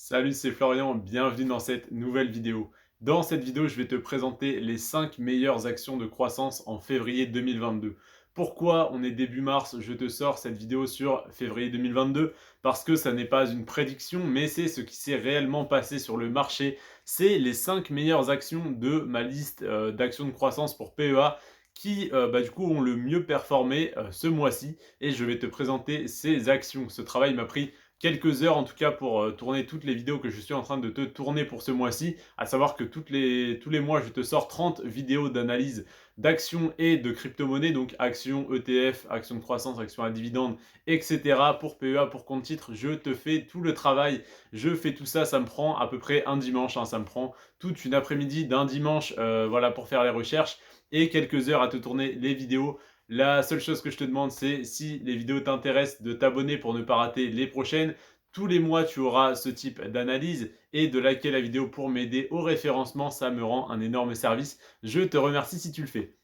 Salut, c'est Florian, bienvenue dans cette nouvelle vidéo. Dans cette vidéo, je vais te présenter les 5 meilleures actions de croissance en février 2022. Pourquoi on est début mars, je te sors cette vidéo sur février 2022? Parce que ça n'est pas une prédiction, mais c'est ce qui s'est réellement passé sur le marché. C'est les 5 meilleures actions de ma liste d'actions de croissance pour PEA qui du coup ont le mieux performé ce mois-ci et je vais te présenter ces actions. Ce travail m'a pris quelques heures en tout cas pour tourner toutes les vidéos que je suis en train de te tourner pour ce mois-ci, à savoir que tous les mois je te sors 30 vidéos d'analyse d'actions et de crypto-monnaies, donc actions ETF, actions de croissance, actions à dividendes, etc. Pour PEA, pour compte titre, je te fais tout le travail, je fais tout ça, ça me prend à peu près un dimanche, hein, ça me prend toute une après-midi d'un dimanche voilà, pour faire les recherches et quelques heures à te tourner les vidéos. La seule chose que je te demande, c'est si les vidéos t'intéressent, de t'abonner pour ne pas rater les prochaines. Tous les mois, tu auras ce type d'analyse et de liker la vidéo pour m'aider au référencement. Ça me rend un énorme service. Je te remercie si tu le fais.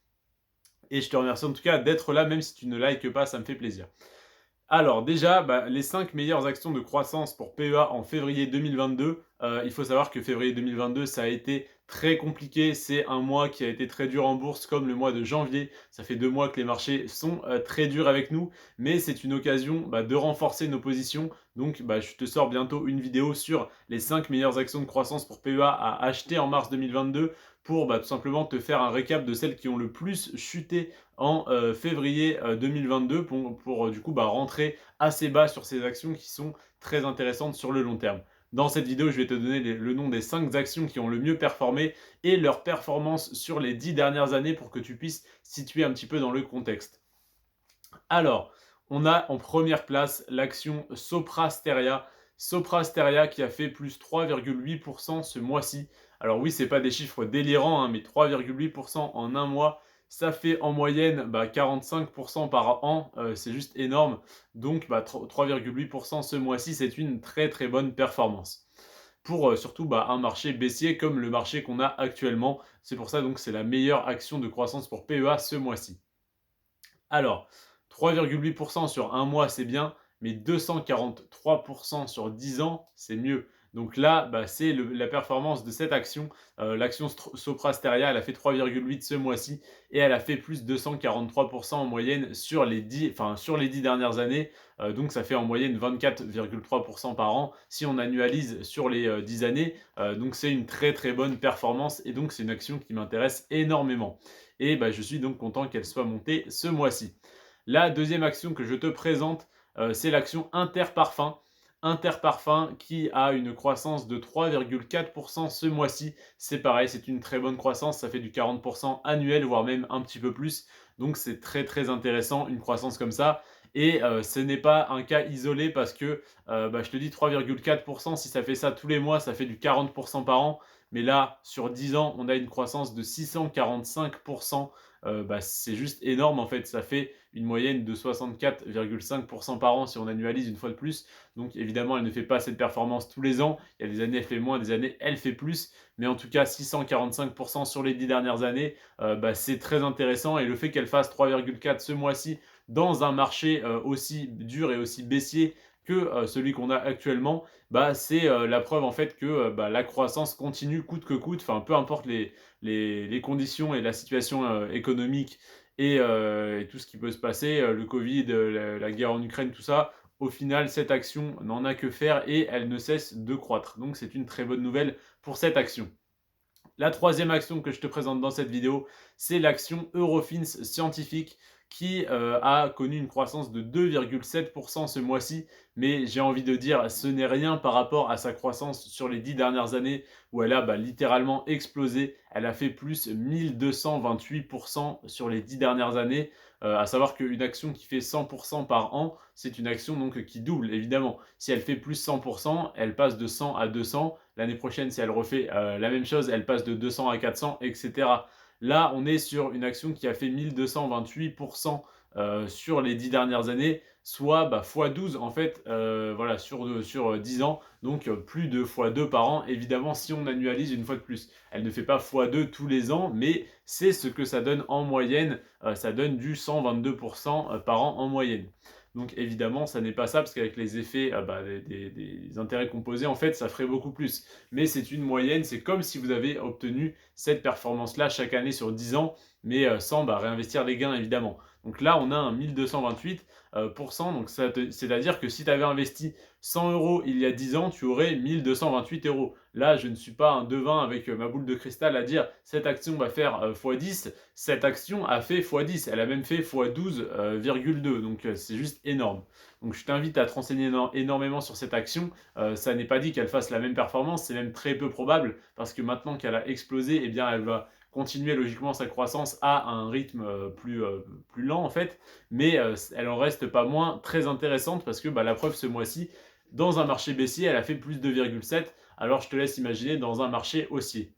Et je te remercie en tout cas d'être là, même si tu ne likes pas, ça me fait plaisir. Alors déjà, les 5 meilleures actions de croissance pour PEA en février 2022. Il faut savoir que février 2022, ça a été très compliqué. C'est un mois qui a été très dur en bourse, comme le mois de janvier. Ça fait 2 mois que les marchés sont très durs avec nous, mais c'est une occasion de renforcer nos positions. Donc, je te sors bientôt une vidéo sur les 5 meilleures actions de croissance pour PEA à acheter en mars 2022 pour tout simplement te faire un récap de celles qui ont le plus chuté en février 2022 pour du coup rentrer assez bas sur ces actions qui sont très intéressantes sur le long terme. Dans cette vidéo, je vais te donner le nom des 5 actions qui ont le mieux performé et leur performance sur les 10 dernières années pour que tu puisses situer un petit peu dans le contexte. Alors, on a en première place l'action Soprasteria. Soprasteria qui a fait plus 3,8% ce mois-ci. Alors oui, c'est pas des chiffres délirants, hein, mais 3,8% en un mois, ça fait en moyenne 45% par an. C'est juste énorme. Donc 3,8% ce mois-ci, c'est une très très bonne performance. Pour surtout un marché baissier comme le marché qu'on a actuellement. C'est pour ça donc c'est la meilleure action de croissance pour PEA ce mois-ci. Alors, 3,8% sur un mois, c'est bien, mais 243% sur 10 ans, c'est mieux. Donc là, c'est la performance de cette action. L'action Soprasteria, elle a fait 3,8 ce mois-ci et elle a fait plus 243% en moyenne sur les 10, sur les 10 dernières années. Donc ça fait en moyenne 24,3% par an si on annualise sur les 10 années. Donc c'est une très très bonne performance et donc c'est une action qui m'intéresse énormément. Et je suis donc content qu'elle soit montée ce mois-ci. La deuxième action que je te présente, c'est l'action Interparfum. Interparfum qui a une croissance de 3,4% ce mois-ci. C'est pareil, c'est une très bonne croissance, ça fait du 40% annuel, voire même un petit peu plus. Donc c'est très très intéressant, une croissance comme ça. Et ce n'est pas un cas isolé parce que, je te dis 3,4%, si ça fait ça tous les mois, ça fait du 40% par an. Mais là, sur 10 ans, on a une croissance de 645%. C'est juste énorme en fait. Ça fait une moyenne de 64,5% par an si on annualise une fois de plus. Donc évidemment, elle ne fait pas cette performance tous les ans. Il y a des années, elle fait moins, des années, elle fait plus. Mais en tout cas, 645% sur les 10 dernières années, c'est très intéressant. Et le fait qu'elle fasse 3,4 ce mois-ci dans un marché aussi dur et aussi baissier que celui qu'on a actuellement, c'est la preuve en fait que la croissance continue coûte que coûte, enfin peu importe les conditions et la situation économique et tout ce qui peut se passer, le Covid, la guerre en Ukraine, tout ça, au final, cette action n'en a que faire et elle ne cesse de croître. Donc c'est une très bonne nouvelle pour cette action. La troisième action que je te présente dans cette vidéo, c'est l'action Eurofins Scientifique qui a connu une croissance de 2,7% ce mois-ci. Mais j'ai envie de dire, ce n'est rien par rapport à sa croissance sur les 10 dernières années où elle a littéralement explosé. Elle a fait plus 1228% sur les 10 dernières années. À savoir qu'une action qui fait 100% par an, c'est une action donc qui double évidemment. Si elle fait plus 100%, elle passe de 100 à 200. L'année prochaine, si elle refait la même chose, elle passe de 200 à 400, etc. Là, on est sur une action qui a fait 1228% sur les 10 dernières années, soit x12 en fait, voilà, sur 10 ans, donc plus de x2 par an, évidemment, si on annualise une fois de plus. Elle ne fait pas x2 tous les ans, mais c'est ce que ça donne en moyenne, ça donne du 122% par an en moyenne. Donc évidemment, ça n'est pas ça, parce qu'avec les effets des intérêts composés, en fait, ça ferait beaucoup plus. Mais c'est une moyenne, c'est comme si vous avez obtenu cette performance-là chaque année sur 10 ans, mais sans réinvestir les gains, évidemment. Donc là, on a un 1228 donc c'est-à-dire que si tu avais investi 100 euros il y a 10 ans, tu aurais 1228 euros. Là, je ne suis pas un devin avec ma boule de cristal à dire cette action va faire x10. Cette action a fait x10. Elle a même fait x12,2. Donc, c'est juste énorme. Donc, je t'invite à te renseigner énormément sur cette action. Ça n'est pas dit qu'elle fasse la même performance. C'est même très peu probable parce que maintenant qu'elle a explosé, eh bien, elle va continuer logiquement sa croissance à un rythme plus lent en fait, mais elle en reste pas moins très intéressante parce que la preuve ce mois-ci, dans un marché baissier, elle a fait plus de 2,7, alors je te laisse imaginer dans un marché haussier.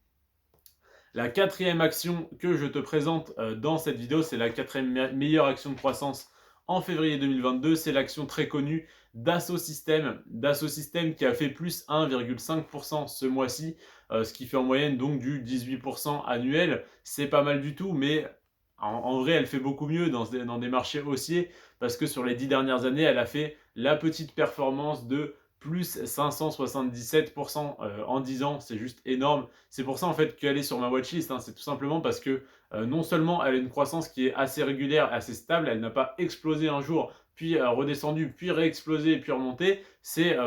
La quatrième action que je te présente dans cette vidéo, c'est la quatrième meilleure action de croissance en février 2022. C'est l'action très connue Dassault Systèmes. Dassault Systèmes qui a fait plus 1,5% ce mois-ci, ce qui fait en moyenne donc du 18% annuel. C'est pas mal du tout, mais en vrai, elle fait beaucoup mieux dans des marchés haussiers parce que sur les 10 dernières années, elle a fait la petite performance de plus 577% en 10 ans, c'est juste énorme. C'est pour ça en fait qu'elle est sur ma watchlist, hein. C'est tout simplement parce que non seulement elle a une croissance qui est assez régulière, assez stable, elle n'a pas explosé un jour, puis redescendu, puis réexplosé, puis remonté. C'est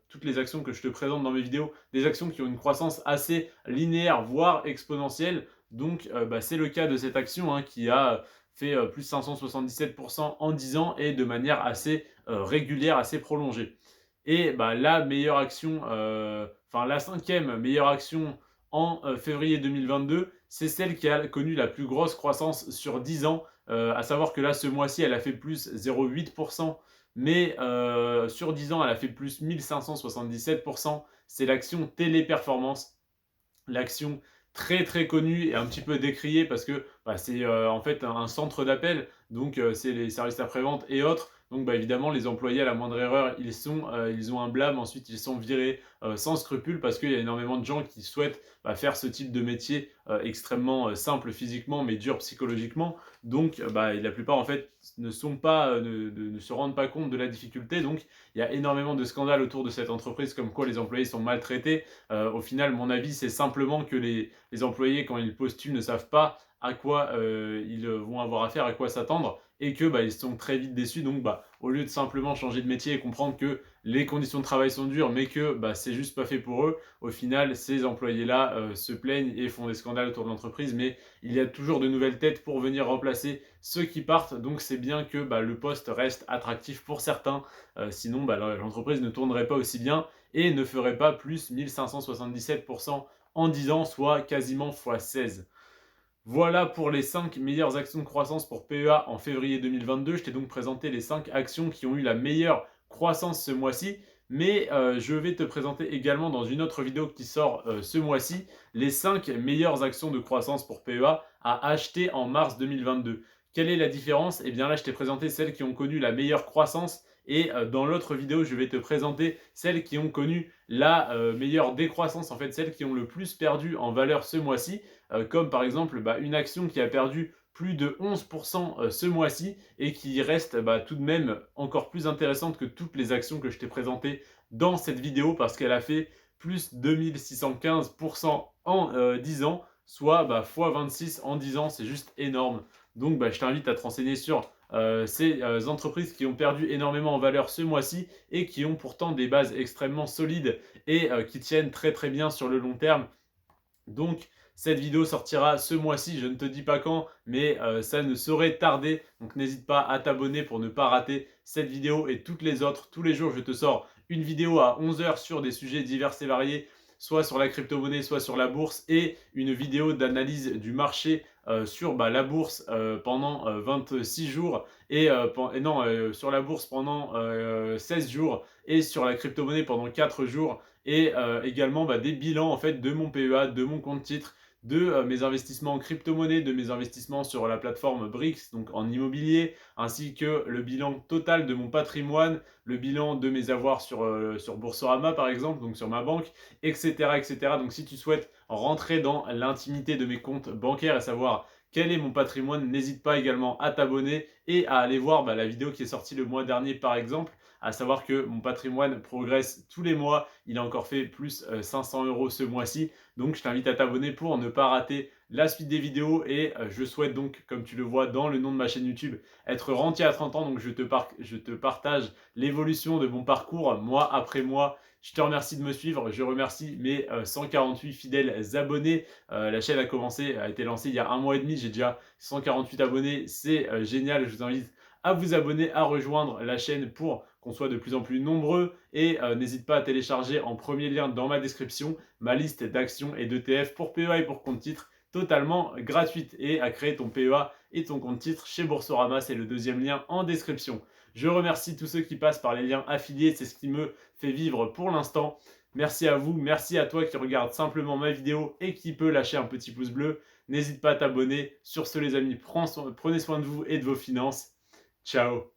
toutes les actions que je te présente dans mes vidéos, des actions qui ont une croissance assez linéaire, voire exponentielle. Donc c'est le cas de cette action qui a fait plus 577% en 10 ans et de manière assez régulière, assez prolongée. Et la meilleure action, la cinquième meilleure action en février 2022, c'est celle qui a connu la plus grosse croissance sur 10 ans. À savoir que là, ce mois-ci, elle a fait plus 0,8%, mais sur 10 ans, elle a fait plus 1577%. C'est l'action Téléperformance, l'action très très connue et un petit peu décriée parce que c'est en fait un centre d'appel, donc c'est les services après-vente et autres. Donc évidemment, les employés à la moindre erreur, ils ont un blâme, ensuite ils sont virés sans scrupule parce qu'il y a énormément de gens qui souhaitent faire ce type de métier extrêmement simple physiquement mais dur psychologiquement. Donc la plupart en fait ne se rendent pas compte de la difficulté. Donc il y a énormément de scandales autour de cette entreprise comme quoi les employés sont maltraités. Au final, mon avis, c'est simplement que les employés, quand ils postulent, ne savent pas à quoi ils vont avoir affaire, à quoi s'attendre, et que ils sont très vite déçus. Donc, au lieu de simplement changer de métier et comprendre que les conditions de travail sont dures, mais que c'est juste pas fait pour eux, au final, ces employés-là se plaignent et font des scandales autour de l'entreprise, mais il y a toujours de nouvelles têtes pour venir remplacer ceux qui partent. Donc, c'est bien que le poste reste attractif pour certains. Sinon, l'entreprise ne tournerait pas aussi bien et ne ferait pas plus 1577% en 10 ans, soit quasiment x16. Voilà pour les 5 meilleures actions de croissance pour PEA en février 2022. Je t'ai donc présenté les 5 actions qui ont eu la meilleure croissance ce mois-ci. Mais je vais te présenter également dans une autre vidéo qui sort ce mois-ci les 5 meilleures actions de croissance pour PEA à acheter en mars 2022. Quelle est la différence? Eh bien là, je t'ai présenté celles qui ont connu la meilleure croissance et dans l'autre vidéo, je vais te présenter celles qui ont connu la meilleure décroissance, en fait celles qui ont le plus perdu en valeur ce mois-ci, comme par exemple une action qui a perdu plus de 11% ce mois-ci et qui reste tout de même encore plus intéressante que toutes les actions que je t'ai présentées dans cette vidéo parce qu'elle a fait plus 2615% en 10 ans, soit x26 en 10 ans, c'est juste énorme. Donc je t'invite à te renseigner sur ces entreprises qui ont perdu énormément en valeur ce mois-ci et qui ont pourtant des bases extrêmement solides et qui tiennent très très bien sur le long terme. Donc cette vidéo sortira ce mois-ci, je ne te dis pas quand, mais ça ne saurait tarder. Donc n'hésite pas à t'abonner pour ne pas rater cette vidéo et toutes les autres. Tous les jours, je te sors une vidéo à 11 h sur des sujets divers et variés, soit sur la crypto-monnaie, soit sur la bourse, et une vidéo d'analyse du marché sur la bourse pendant 26 jours, et sur la bourse pendant 16 jours, et sur la crypto-monnaie pendant 4 jours, et également des bilans en fait de mon PEA, de mon compte titre, de mes investissements en crypto-monnaie, de mes investissements sur la plateforme Brix, donc en immobilier, ainsi que le bilan total de mon patrimoine, le bilan de mes avoirs sur Boursorama par exemple, donc sur ma banque, etc., etc. Donc si tu souhaites rentrer dans l'intimité de mes comptes bancaires et savoir quel est mon patrimoine. N'hésite pas également à t'abonner et à aller voir la vidéo qui est sortie le mois dernier par exemple, à savoir que mon patrimoine progresse tous les mois. Il a encore fait plus 500 € ce mois-ci. Donc, je t'invite à t'abonner pour ne pas rater la suite des vidéos. Et je souhaite donc, comme tu le vois dans le nom de ma chaîne YouTube, être rentier à 30 ans. Donc, je te partage l'évolution de mon parcours mois après mois. Je te remercie de me suivre. Je remercie mes 148 fidèles abonnés. La chaîne a été lancée il y a 1 mois et demi. J'ai déjà 148 abonnés. C'est génial. Je vous invite à vous abonner, à rejoindre la chaîne pour qu'on soit de plus en plus nombreux. Et n'hésite pas à télécharger en premier lien dans ma description ma liste d'actions et d'ETF pour PEA et pour compte titre totalement gratuite, et à créer ton PEA et ton compte titre chez Boursorama. C'est le deuxième lien en description. Je remercie tous ceux qui passent par les liens affiliés. C'est ce qui me fait vivre pour l'instant. Merci à vous, merci à toi qui regarde simplement ma vidéo et qui peut lâcher un petit pouce bleu. N'hésite pas à t'abonner. Sur ce les amis, prenez soin de vous et de vos finances. Ciao.